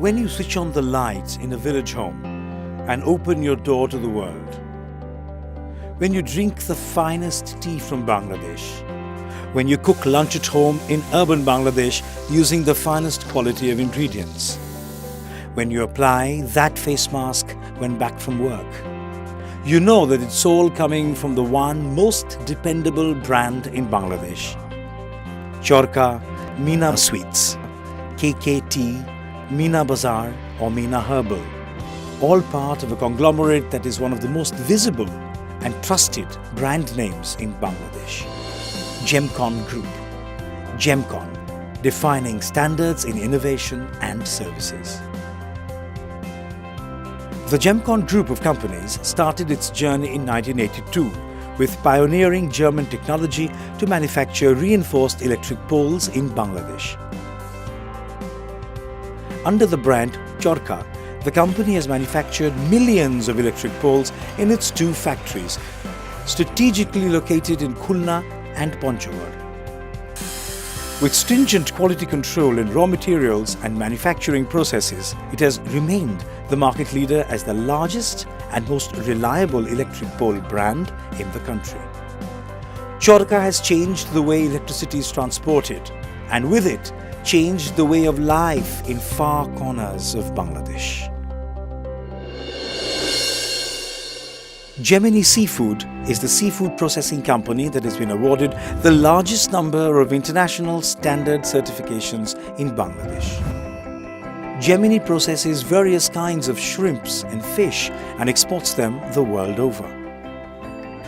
When you switch on the lights in a village home and open your door to the world, when you drink the finest tea from Bangladesh, when you cook lunch at home in urban Bangladesh using the finest quality of ingredients, when you apply that face mask when back from work, you know that it's all coming from the one most dependable brand in Bangladesh. Chorka, Meena Sweets, KKT, Meena Bazaar or Meena Herbal, all part of a conglomerate that is one of the most visible and trusted brand names in Bangladesh. Gemcon Group. Gemcon, defining standards in innovation and services. The Gemcon Group of companies started its journey in 1982 with pioneering German technology to manufacture reinforced electric poles in Bangladesh. Under the brand Chorka, the company has manufactured millions of electric poles in its two factories, strategically located in Khulna and Panchgad. With stringent quality control in raw materials and manufacturing processes, it has remained the market leader as the largest and most reliable electric pole brand in the country. Chorka has changed the way electricity is transported, and with it, changed the way of life in far corners of Bangladesh. Gemini Seafood is the seafood processing company that has been awarded the largest number of international standard certifications in Bangladesh. Gemini processes various kinds of shrimps and fish and exports them the world over.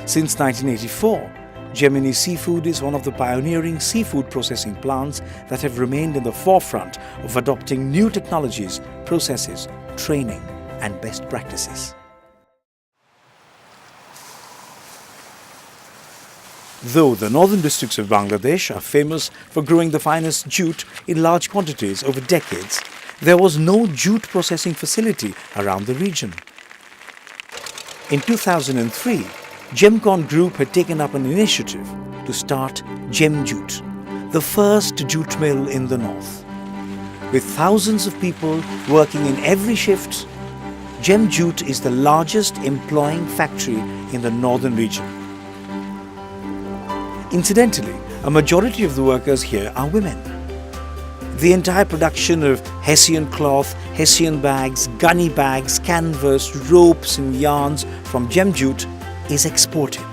Since 1984, Gemini Seafood is one of the pioneering seafood processing plants that have remained in the forefront of adopting new technologies, processes, training and best practices. Though the northern districts of Bangladesh are famous for growing the finest jute in large quantities over decades, there was no jute processing facility around the region. In 2003, Gemcon Group had taken up an initiative to start Gem Jute, the first jute mill in the north. With thousands of people working in every shift, Gem Jute is the largest employing factory in the northern region. Incidentally, a majority of the workers here are women. The entire production of Hessian cloth, Hessian bags, gunny bags, canvas, ropes and yarns from Gem Jute is exported.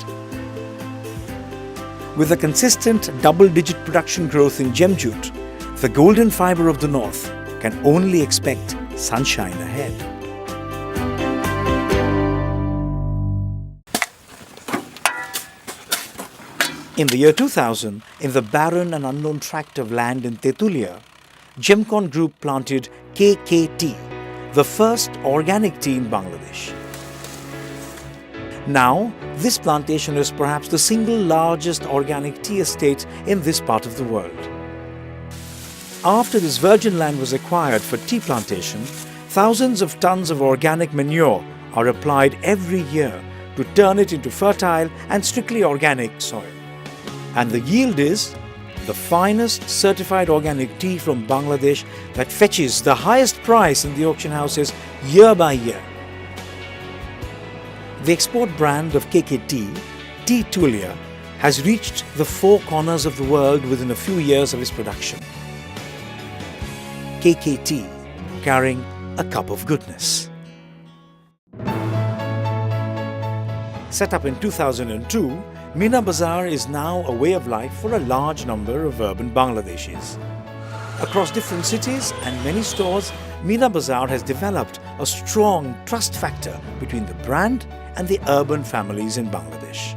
With a consistent double-digit production growth in Gem Jute, the golden fibre of the north can only expect sunshine ahead. In the year 2000, in the barren and unknown tract of land in Tetulia, Gemcon Group planted KKT, the first organic tea in Bangladesh. Now, this plantation is perhaps the single largest organic tea estate in this part of the world. After this virgin land was acquired for tea plantation, thousands of tons of organic manure are applied every year to turn it into fertile and strictly organic soil. And the yield is the finest certified organic tea from Bangladesh that fetches the highest price in the auction houses year by year. The export brand of KKT, Tea Tulia, has reached the four corners of the world within a few years of its production. KKT, carrying a cup of goodness. Set up in 2002, Meena Bazaar is now a way of life for a large number of urban Bangladeshis. Across different cities and many stores, Meena Bazaar has developed a strong trust factor between the brand and the urban families in Bangladesh.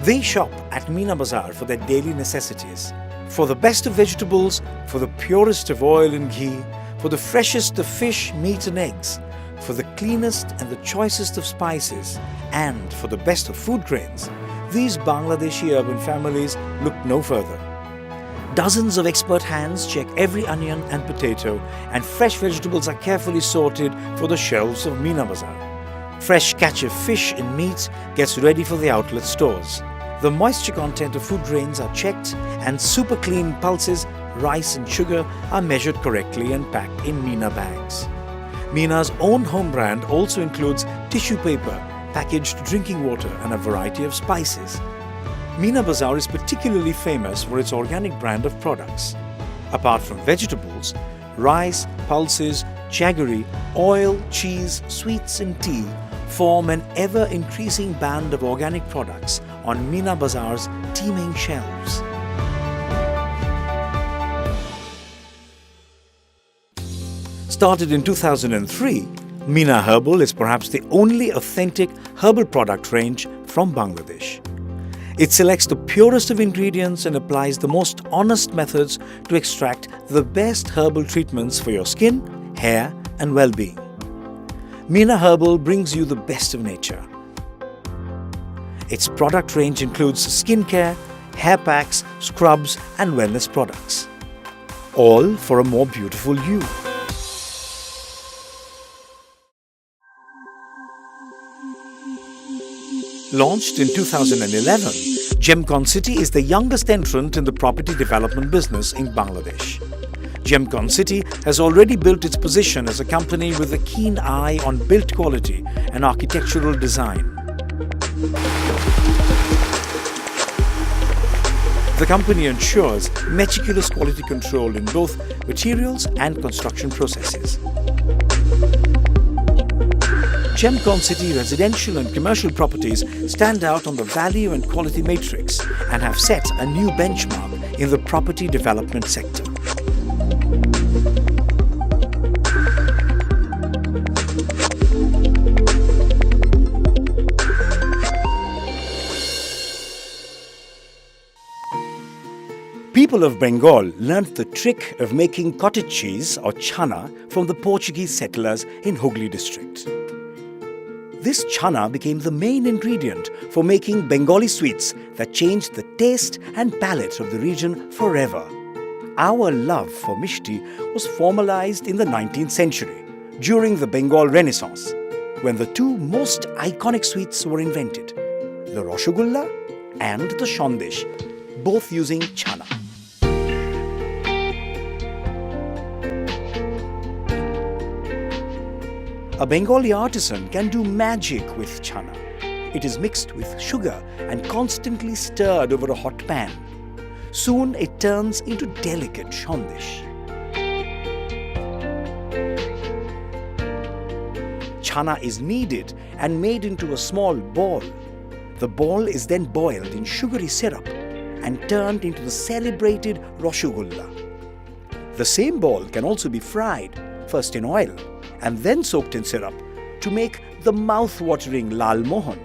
They shop at Meena Bazaar for their daily necessities, for the best of vegetables, for the purest of oil and ghee, for the freshest of fish, meat and eggs, for the cleanest and the choicest of spices, and for the best of food grains. These Bangladeshi urban families look no further. Dozens of expert hands check every onion and potato, and fresh vegetables are carefully sorted for the shelves of Meena Bazaar. Fresh catch of fish and meat gets ready for the outlet stores. The moisture content of food grains are checked, and super clean pulses, rice and sugar are measured correctly and packed in Meena bags. Meena's own home brand also includes tissue paper, packaged drinking water and a variety of spices. Meena Bazaar is particularly famous for its organic brand of products. Apart from vegetables, rice, pulses, jaggery, oil, cheese, sweets and tea form an ever-increasing band of organic products on Meena Bazaar's teeming shelves. Started in 2003, Meena Herbal is perhaps the only authentic herbal product range from Bangladesh. It selects the purest of ingredients and applies the most honest methods to extract the best herbal treatments for your skin, hair and well-being. Meena Herbal brings you the best of nature. Its product range includes skincare, hair packs, scrubs and wellness products. All for a more beautiful you. Launched in 2011, Gemcon City is the youngest entrant in the property development business in Bangladesh. Gemcon City has already built its position as a company with a keen eye on built quality and architectural design. The company ensures meticulous quality control in both materials and construction processes. Gemcon City residential and commercial properties stand out on the value and quality matrix and have set a new benchmark in the property development sector. People of Bengal learnt the trick of making cottage cheese or chana from the Portuguese settlers in Hooghly district. This chana became the main ingredient for making Bengali sweets that changed the taste and palate of the region forever. Our love for mishti was formalized in the 19th century during the Bengal Renaissance, when the two most iconic sweets were invented, the Rasgulla and the Sandesh, both using chana. A Bengali artisan can do magic with chana. It is mixed with sugar and constantly stirred over a hot pan. Soon it turns into delicate sandesh. Chana is kneaded and made into a small ball. The ball is then boiled in sugary syrup and turned into the celebrated Rasgulla. The same ball can also be fried, first in oil and then soaked in syrup to make the mouth-watering Lal Mohan.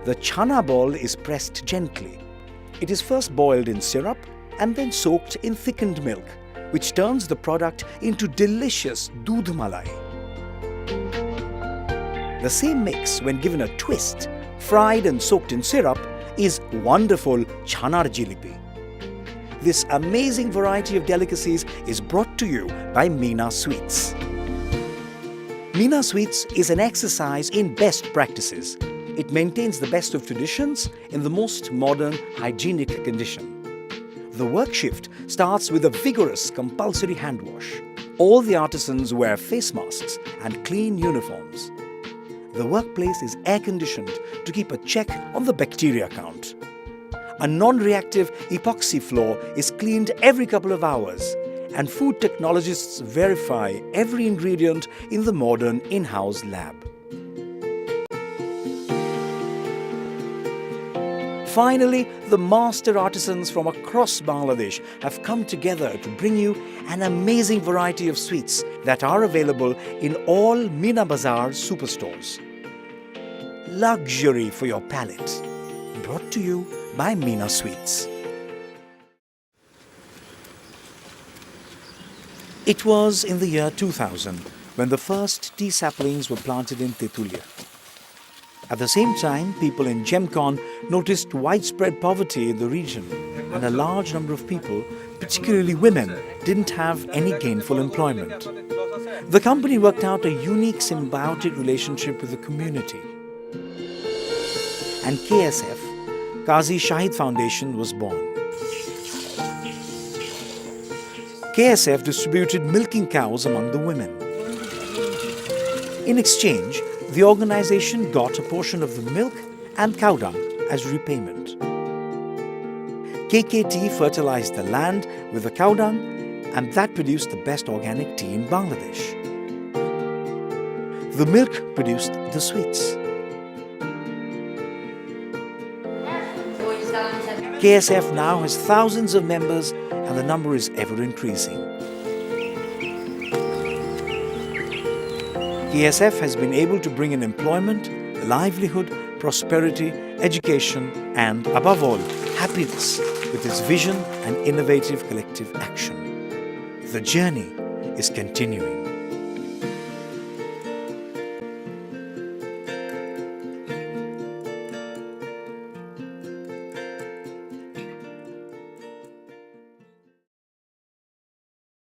The chana ball is pressed gently. It is first boiled in syrup and then soaked in thickened milk, which turns the product into delicious Doodh Malai. The same mix, when given a twist, fried and soaked in syrup, is wonderful Chanar Jilipi. This amazing variety of delicacies is brought to you by Meena Sweets. Meena Sweets is an exercise in best practices. It maintains the best of traditions in the most modern, hygienic condition. The work shift starts with a vigorous, compulsory hand wash. All the artisans wear face masks and clean uniforms. The workplace is air-conditioned to keep a check on the bacteria count. A non-reactive epoxy floor is cleaned every couple of hours, and food technologists verify every ingredient in the modern in-house lab. Finally, the master artisans from across Bangladesh have come together to bring you an amazing variety of sweets that are available in all Meena Bazaar superstores. Luxury for your palate. Brought to you by Meena Sweets. It was in the year 2000 when the first tea saplings were planted in Tetulia. At the same time, people in Gemcon noticed widespread poverty in the region, and a large number of people, particularly women, didn't have any gainful employment. The company worked out a unique symbiotic relationship with the community. And KSF, Qazi Shahid Foundation, was born. KSF distributed milking cows among the women. In exchange, the organization got a portion of the milk and cow dung as repayment. KKT fertilized the land with the cow dung, and that produced the best organic tea in Bangladesh. The milk produced the sweets. KSF now has thousands of members, and the number is ever increasing. KSF has been able to bring in employment, livelihood, prosperity, education, and above all, happiness with its vision and innovative collective action. The journey is continuing.